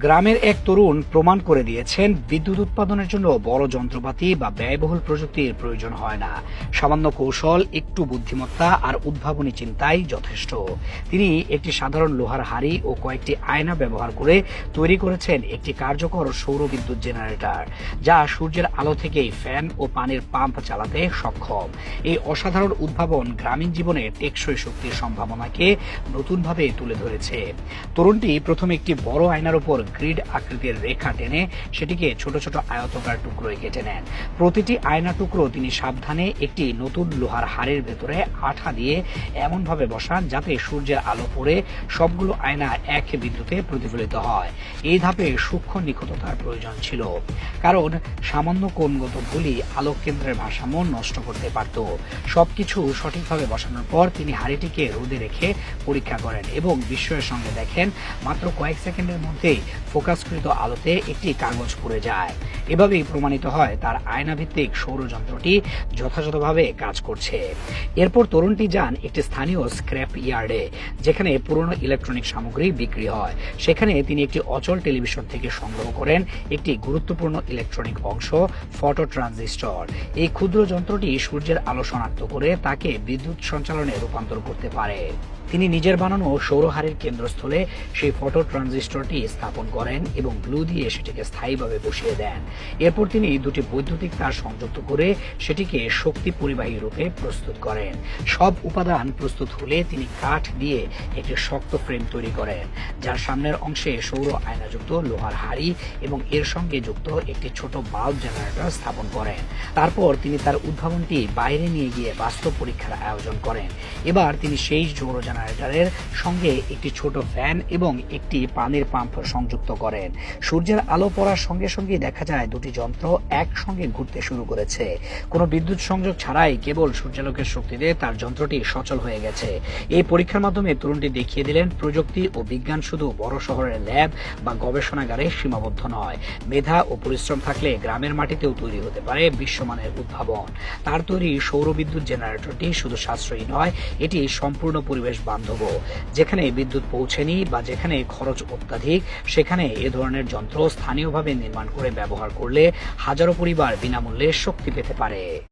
গ্রামের এক তরুণ প্রমাণ করে দিয়েছেন বিদ্যুৎ উৎপাদনের জন্য বড় যন্ত্রপাতি বা ব্যয়বহুল প্রযুক্তির প্রয়োজন হয় না। সামান্য কৌশল, একটু বুদ্ধিমত্তা আর উদ্ভাবনী চিন্তাই যথেষ্ট। তিনি একটি সাধারণ লোহার হাড়ি ও কয়েকটি আয়না ব্যবহার করে তৈরি করেছেন একটি কার্যকর সৌর বিদ্যুৎ জেনারেটর, যা সূর্যের আলো থেকেই ফ্যান ও পানির পাম্প চালাতে সক্ষম। এই অসাধারণ উদ্ভাবন গ্রামীণ জীবনে টেকসই শক্তির সম্ভাবনাকে নতুনভাবে তুলে ধরেছে। তরুণটি প্রথমে একটি বড় আয়নার উপর গ্রিড আকৃতির রেখা টেনে সেটিকে ছোট ছোট আয়তাকার টুকরোয় কেটে নেন। প্রতিটি আয়না টুকরো তিনি সাবধানে একটি নতুন লোহার হাড়ের ভেতরে আঠা দিয়ে এমনভাবে বসান যাতে সূর্যের আলো পড়ে সবগুলো আয়না এক বিদ্যুতে প্রতিফলিত হয়। এই ধাপে সূক্ষ্ম নিখুঁততার প্রয়োজন ছিল, কারণ সামান্য কোণগত ভুলই আলোক কেন্দ্রের ভারসাম্য নষ্ট করতে পারত। সবকিছু সঠিকভাবে বসানোর পর তিনি হাড়িটিকে রোদে রেখে পরীক্ষা করেন এবং বিস্ময়ের সঙ্গে দেখেন মাত্র কয়েক সেকেন্ডের মধ্যেই ফোকাসকৃত আলোতে একটি কাগজ পুড়ে যায়। এভাবেই প্রমাণিত হয় তার আয়না ভিত্তিক সৌরযন্ত্রটি যথাযথভাবে কাজ করছে। এরপর তরুণটি যান একটি স্থানীয় স্ক্র্যাপ ইয়ার্ডে, যেখানে পুরনো ইলেকট্রনিক সামগ্রী বিক্রি হয়। সেখানে তিনি একটি অচল টেলিভিশন থেকে সংগ্রহ করেন একটি গুরুত্বপূর্ণ ইলেকট্রনিক অংশ, ফটো ট্রানজিস্টর। এই ক্ষুদ্র যন্ত্রটি সূর্যের আলো শনাক্ত করে তাকে বিদ্যুৎ সঞ্চালনে রূপান্তর করতে পারে। তিনি নিজের বানানো সৌরহারের কেন্দ্রস্থলে সেই ফটো ট্রানজিস্টরটি স্থাপন করেন এবং গ্লু দিয়ে সেটিকে স্থায়ীভাবে বসিয়ে দেন। এরপর তিনি দুটি বৈদ্যুতিক তার সংযুক্ত করে সেটিকে শক্তি পরিবাহী রূপে প্রস্তুত করেন। সব উপাদান প্রস্তুত হলে তিনি কাঠ দিয়ে একটি শক্ত ফ্রেম তৈরি করেন, যার সামনের অংশে সৌর আয়নাযুক্ত লোহার হাড়ি এবং এর সঙ্গে যুক্ত একটি ছোট বাল্ব জেনারেটর স্থাপন করেন। তারপর তিনি তার উদ্ভাবনটি বাইরে নিয়ে গিয়ে বাস্তব পরীক্ষার আয়োজন করেন। এবার তিনি সেই সৌর জেনারেটরের সঙ্গে একটি ছোট ফ্যান এবং একটি পানির পাম্প সংযুক্ত করেন। সূর্যের আলো পড়ার সঙ্গে সঙ্গে দেখা যায় দুটি যন্ত্র একসঙ্গে ঘুরতে শুরু করেছে। কোনো বিদ্যুৎ সংযোগ ছাড়াই কেবল সূর্যালোকের শক্তিতে তার যন্ত্রটি সচল হয়ে গেছে। এই পরীক্ষার মাধ্যমে তরুণটি দেখিয়ে দিলেন প্রযুক্তি ও বিজ্ঞান শুধু বড় শহরের ল্যাব বা গবেষণাগারে সীমাবদ্ধ নয়। মেধা ও পরিশ্রম থাকলে গ্রামের মাটিতেও তৈরি হতে পারে বিশ্বমানের উদ্ভাবন। তার তৈরি সৌর বিদ্যুৎ জেনারেটরটি শুধু সাশ্রয়ী নয়, এটি সম্পূর্ণ পরিবেশ বান্ধব। যেখানে বিদ্যুৎ পৌঁছেনি বা যেখানে খরচ অত্যাধিক, সেখানে এ ধরনের যন্ত্র স্থানীয়ভাবে নির্মাণ করে ব্যবহার করলে হাজারো পরিবার বিনামূল্যে শক্তি পেতে পারে।